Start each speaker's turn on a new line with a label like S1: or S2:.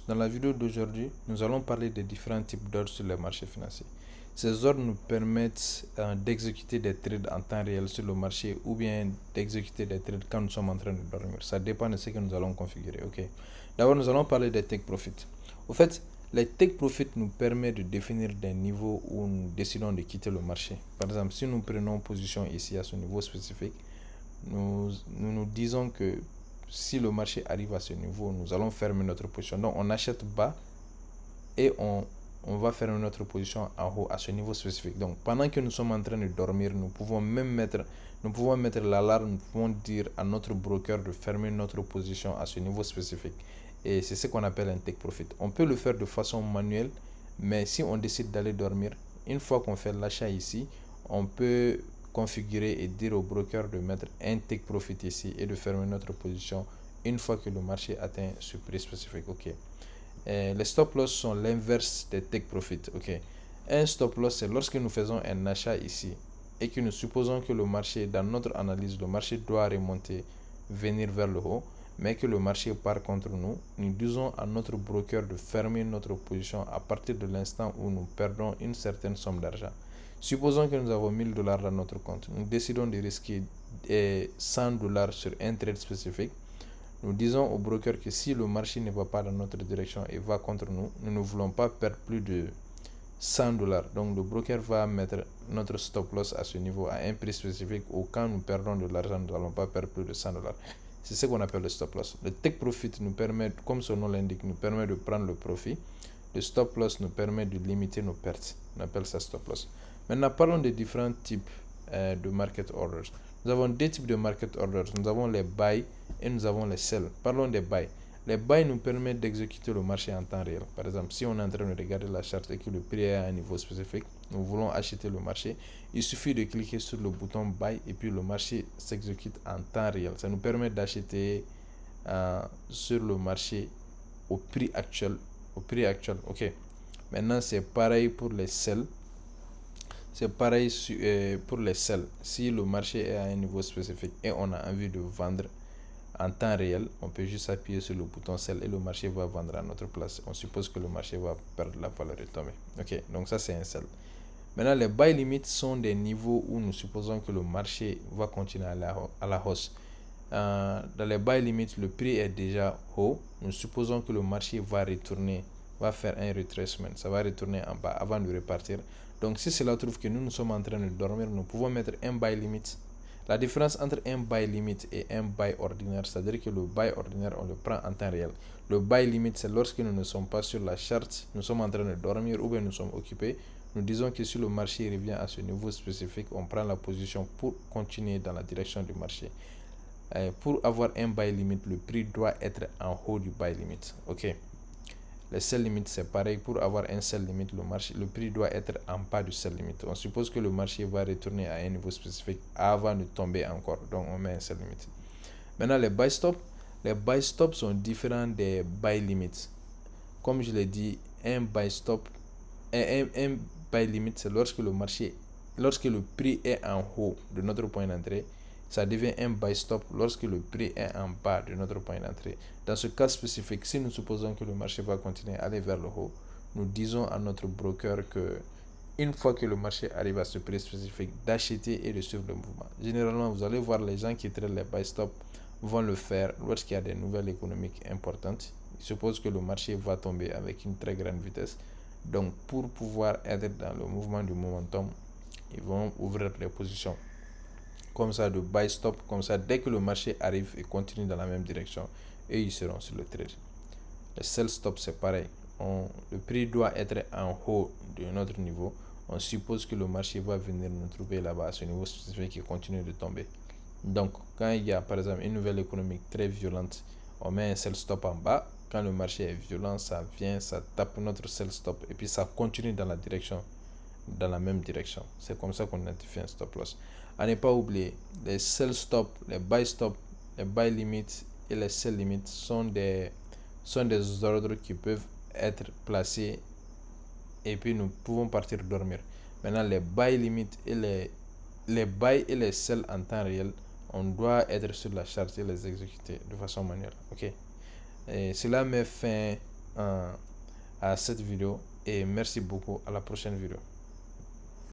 S1: Dans la vidéo d'aujourd'hui, nous allons parler des différents types d'ordres sur les marchés financiers. Ces ordres nous permettent d'exécuter des trades en temps réel sur le marché ou bien d'exécuter des trades quand nous sommes en train de dormir. Ça dépend de ce que nous allons configurer. Ok. D'abord, nous allons parler des take profit. Au fait, les take profit nous permettent de définir des niveaux où nous décidons de quitter le marché. Par exemple, si nous prenons position ici à ce niveau spécifique, nous disons que si le marché arrive à ce niveau, nous allons fermer notre position. Donc, on achète bas et on va fermer notre position en haut à ce niveau spécifique. Donc, pendant que nous sommes en train de dormir, nous pouvons mettre l'alarme, nous pouvons dire à notre broker de fermer notre position à ce niveau spécifique. Et c'est ce qu'on appelle un take profit. On peut le faire de façon manuelle, mais si on décide d'aller dormir, une fois qu'on fait l'achat ici, on peut configurer et dire au broker de mettre un take profit ici et de fermer notre position une fois que le marché atteint ce prix spécifique. Ok. Les stop loss sont l'inverse des take profit. Ok. Un stop loss, c'est lorsque nous faisons un achat ici et que nous supposons que le marché, dans notre analyse, le marché doit remonter, venir vers le haut, mais que le marché part contre nous. Nous disons à notre broker de fermer notre position à partir de l'instant où nous perdons une certaine somme d'argent. Supposons que nous avons 1000 dollars dans notre compte. Nous décidons de risquer 100 dollars sur un trade spécifique. Nous disons au broker que si le marché ne va pas dans notre direction et va contre nous, nous ne voulons pas perdre plus de 100 dollars. Donc le broker va mettre notre stop loss à ce niveau à un prix spécifique où quand nous perdons de l'argent, nous n'allons pas perdre plus de 100 dollars. C'est ce qu'on appelle le stop loss. Le take profit nous permet, comme son nom l'indique, nous permet de prendre le profit. Le stop loss nous permet de limiter nos pertes. On appelle ça stop loss. Maintenant, parlons des différents types de market orders. Nous avons deux types de market orders. Nous avons les buy et nous avons les sell. Parlons des buy. Les buy nous permettent d'exécuter le marché en temps réel. Par exemple, si on est en train de regarder la charte et que le prix est à un niveau spécifique, nous voulons acheter le marché, il suffit de cliquer sur le bouton buy et puis le marché s'exécute en temps réel. Ça nous permet d'acheter sur le marché au prix actuel. Ok. Maintenant, c'est pareil pour les sell. C'est pareil pour les sell. Si le marché est à un niveau spécifique et on a envie de vendre en temps réel, on peut juste appuyer sur le bouton sell et le marché va vendre à notre place. On suppose que le marché va perdre la valeur et tomber. Ok, donc ça c'est un sell. Maintenant, les buy limits sont des niveaux où nous supposons que le marché va continuer à la hausse. Dans les buy limits, le prix est déjà haut. Nous supposons que le marché va retourner, va faire un retracement. Ça va retourner en bas avant de repartir. Donc, si cela trouve que nous sommes en train de dormir, nous pouvons mettre un buy limit. La différence entre un buy limit et un buy ordinaire, c'est-à-dire que le buy ordinaire, on le prend en temps réel. Le buy limit, c'est lorsque nous ne sommes pas sur la charte, nous sommes en train de dormir ou bien nous sommes occupés. Nous disons que si le marché revient à ce niveau spécifique, on prend la position pour continuer dans la direction du marché. Pour avoir un buy limit, le prix doit être en haut du buy limit. Ok. Les sell limit, c'est pareil. Pour avoir un sell limit, le prix doit être en bas du sell limit. On suppose que le marché va retourner à un niveau spécifique avant de tomber encore. Donc, on met un sell limit. Maintenant, les buy stop. Les buy stop sont différents des buy limits. Comme je l'ai dit, un buy stop, un buy limit, c'est lorsque le prix est en haut de notre point d'entrée. Ça devient un buy stop lorsque le prix est en bas de notre point d'entrée. Dans ce cas spécifique, si nous supposons que le marché va continuer à aller vers le haut, nous disons à notre broker que une fois que le marché arrive à ce prix spécifique, d'acheter et de suivre le mouvement. Généralement, vous allez voir les gens qui traitent les buy stop vont le faire lorsqu'il y a des nouvelles économiques importantes. Ils supposent que le marché va tomber avec une très grande vitesse. Donc, pour pouvoir être dans le mouvement du momentum, ils vont ouvrir les positions comme ça de buy stop, comme ça dès que le marché arrive et continue dans la même direction, et ils seront sur le trade. Le sell stop, c'est pareil. Le prix doit être en haut de notre niveau. On suppose que le marché va venir nous trouver là-bas à ce niveau spécifique et continue de tomber. Donc, quand il y a par exemple une nouvelle économique très violente, on met un sell stop en bas. Quand le marché est violent, ça vient, ça tape notre sell stop et puis ça continue dans la même direction. C'est comme ça qu'on identifie un stop loss. À ne pas oublier, les sell stop, les buy limit et les sell limit sont des ordres qui peuvent être placés et puis nous pouvons partir dormir. Maintenant, les buy limit et les buy et les sell en temps réel, on doit être sur la charte et les exécuter de façon manuelle. Ok. Et cela met fin à cette vidéo et merci beaucoup. À la prochaine vidéo.